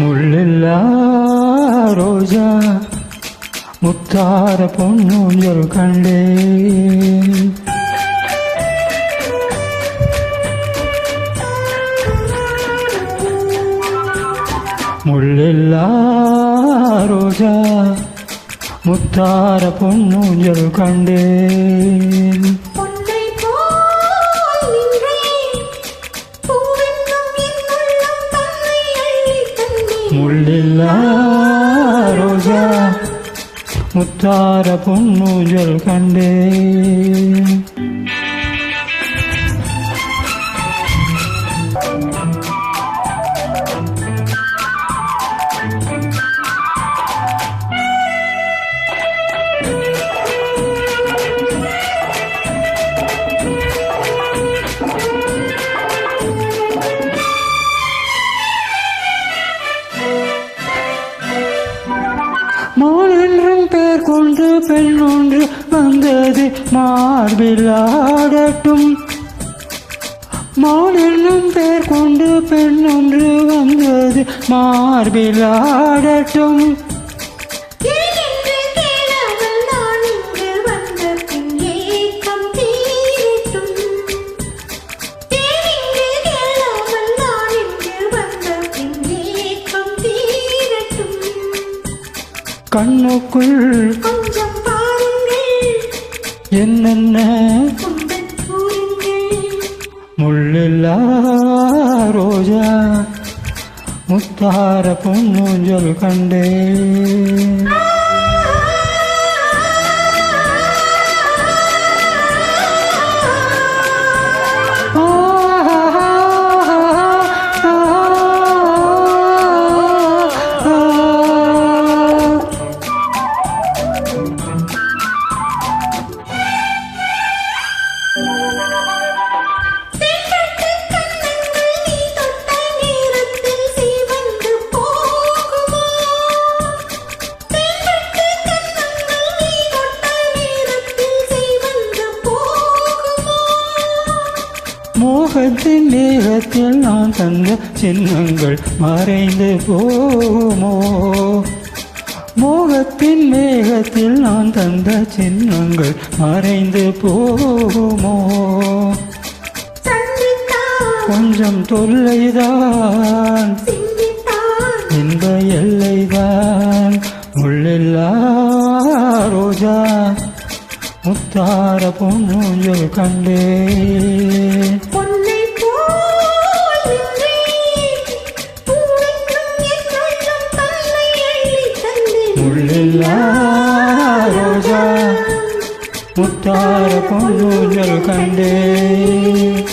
முள்ளில்லா ரோஜா முத்தார பொன்னூஞ்சல் கண்டேன். முள்ளில்லா ரோஜா முத்தார பொன்னூஞ்சல் கண்டேன். முள்ளில்லா ரோஜா முத்தார பொன்னூஞ்சல் கண்டேன். மால் என்றும் பேர் கொண்டு பெண் ஒன்று வந்தது மார்பில் ஆடட்டும். மால் என்னும் பேர் கொண்டு பெண் ஒன்று வந்தது மார்பில் ஆடட்டும். கண்ணுக்குள் கொஞ்சம் பாருங்கள் என்னென்ன முள்ளில்லா ரோஜா முத்தார பொன்னூஞ்சல் கண்டேன். மோகத்தின் மேகத்தில் நான் தந்த சின்னங்கள் மறைந்து போகுமோ? மோகத்தின் மேகத்தில் நான் தந்த சின்னங்கள் மறைந்து போகுமோ? கொஞ்சம் தொல்லைதான் இன்ப எல்லைதான். முள்ளில்லா ரோஜா முத்தார பொன்னூஞ்சல் கண்டேன். முள்ளில்லா ரோஜா முத்தார பொன்னூஞ்சல் கண்டேன்.